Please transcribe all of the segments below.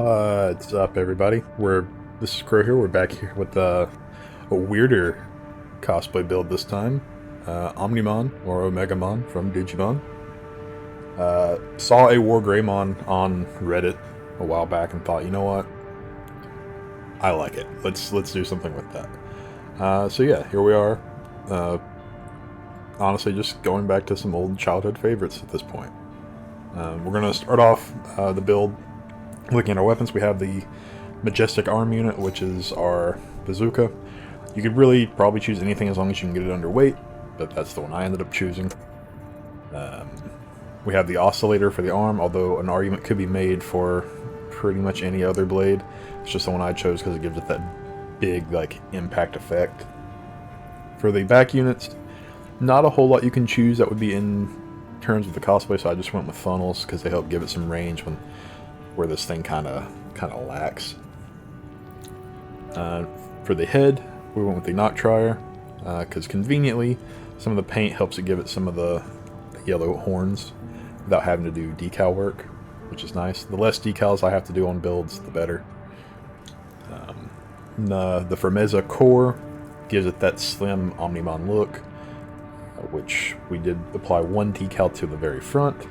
What's up, everybody? This is Crow here. We're back here with a weirder cosplay build this time. Omnimon, or Omegamon from Digimon. Saw a War Greymon on Reddit a while back and thought, you know what? I like it. Let's do something with that. So yeah, here we are. Honestly, just going back to some old childhood favorites at this point. We're going to start off the build looking at our weapons. We have the MAJESTIC arm unit, which is our bazooka. You could really probably choose anything as long as you can get it underweight, but that's the one I ended up choosing. We have the oscillator for the arm, although an argument could be made for pretty much any other blade. It's just the one I chose because it gives it that big, like, impact effect. For the back units, not a whole lot you can choose that would be in terms of the cosplay, so I just went with funnels because they help give it some range where this thing kind of lacks. For the head, we went with the NACHTREIHER because conveniently some of the paint helps it give it some of the yellow horns without having to do decal work, which is nice. The less decals I have to do on builds, the better. The FIRMEZA core gives it that slim Omnimon look, which we did apply one decal to the very front,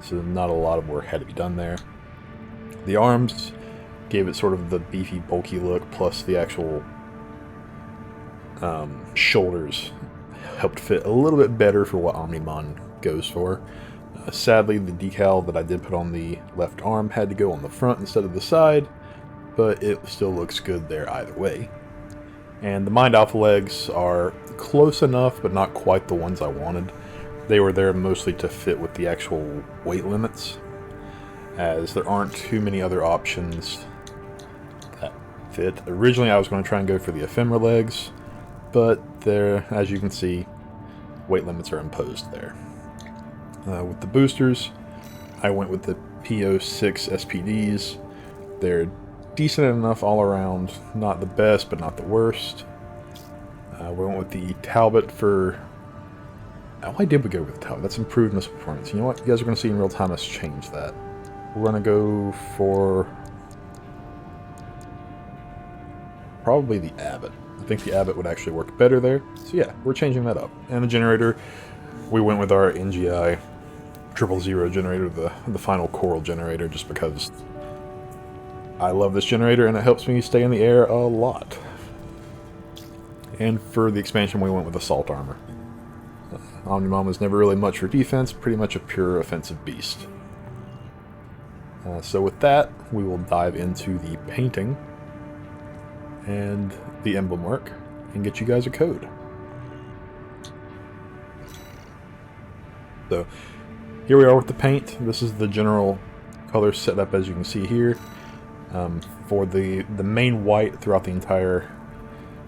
so not a lot of work had to be done there. The arms gave it sort of the beefy, bulky look, plus the actual shoulders helped fit a little bit better for what Omnimon goes for. Sadly, the decal that I did put on the left arm had to go on the front instead of the side, but it still looks good there either way. And the Mind Alpha legs are close enough, but not quite the ones I wanted. They were there mostly to fit with the actual weight limits, as there aren't too many other options that fit. Originally I was going to try and go for the ephemera legs, but there, as you can see, weight limits are imposed there. With the boosters, I went with the PO6 SPDs. They're decent enough all around, not the best, but not the worst. We went with the Talbot for... Why did we go with the Talbot? That's improved missile performance. You know what? You guys are going to see in real time us change that. We're going to go for... probably the Abbott. I think the Abbott would actually work better there. So yeah, we're changing that up. And the generator, we went with our NGI 000 generator, the final coral generator, just because I love this generator and it helps me stay in the air a lot. And for the expansion, we went with assault armor. Omnimon was never really much for defense, pretty much a pure offensive beast. So with that, we will dive into the painting and the emblem work and get you guys a code. So here we are with the paint. This is the general color setup, as you can see here. For the main white throughout the entire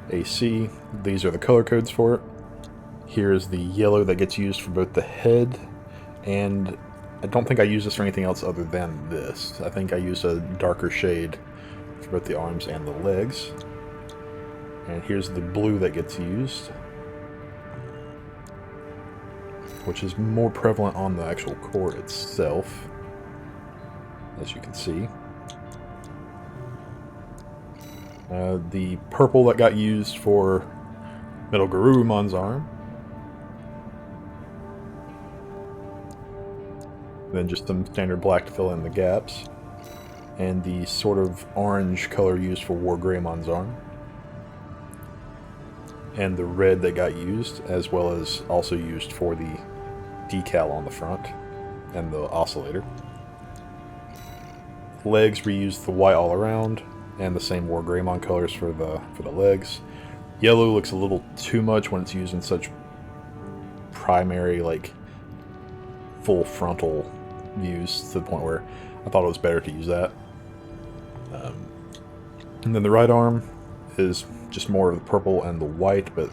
AC, these are the color codes for it. Here's the yellow that gets used for both the head, and I don't think I use this for anything else other than this. I think I used a darker shade for both the arms and the legs. And here's the blue that gets used, which is more prevalent on the actual core itself, as you can see. The purple that got used for Metal Garurumon's arm. Then just some standard black to fill in the gaps. And the sort of orange color used for War Greymon's arm. And the red that got used, as well as also used for the decal on the front and the oscillator. Legs reused the white all around, and the same War Greymon colors for the legs. Yellow looks a little too much when it's used in such primary, like, full frontal views, to the point where I thought it was better to use that. And then the right arm is just more of the purple and the white, but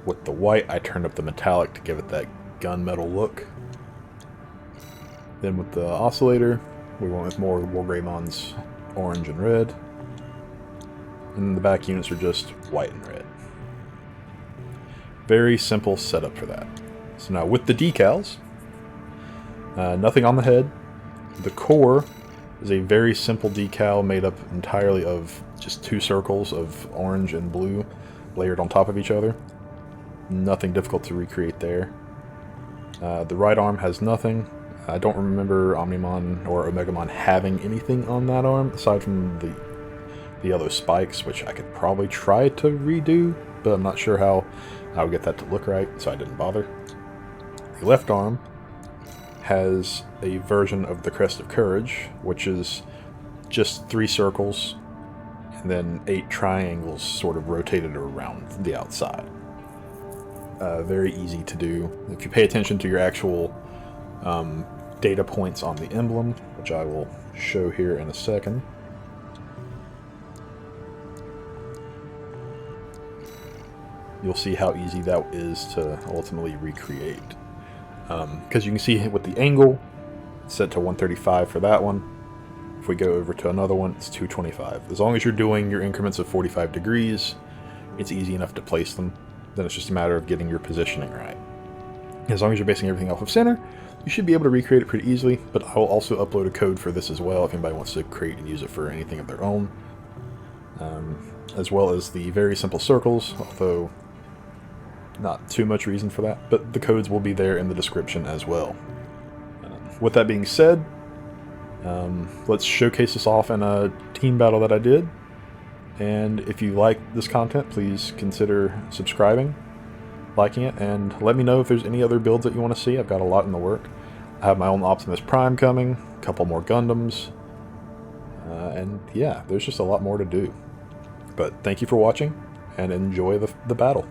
with the white I turned up the metallic to give it that gunmetal look. Then with the oscillator, we went with more of War Greymon's orange and red. And the back units are just white and red. Very simple setup for that. So now with the decals, nothing on the head. The core is a very simple decal made up entirely of just 2 circles of orange and blue layered on top of each other. Nothing difficult to recreate there. The right arm has nothing. I don't remember Omnimon or Omegamon having anything on that arm aside from the yellow spikes, which I could probably try to redo, but I'm not sure how I would get that to look right, so I didn't bother. The left arm has a version of the Crest of Courage, which is just 3 circles and then 8 triangles sort of rotated around the outside. Very easy to do. If you pay attention to your actual data points on the emblem, which I will show here in a second. You'll see how easy that is to ultimately recreate. Because you can see with the angle, it's set to 135 for that one. If we go over to another one, it's 225. As long as you're doing your increments of 45 degrees, it's easy enough to place them. Then it's just a matter of getting your positioning right. As long as you're basing everything off of center, you should be able to recreate it pretty easily, but I will also upload a code for this as well if anybody wants to create and use it for anything of their own. As well as the very simple circles, although not too much reason for that, but the codes will be there in the description as well. With that being said, let's showcase this off in a team battle that I did. And if you like this content, please consider subscribing, liking it, and let me know if there's any other builds that you want to see. I've got a lot in the work. I have my own Optimus Prime coming, a couple more Gundams, and yeah, there's just a lot more to do. But thank you for watching, and enjoy the battle.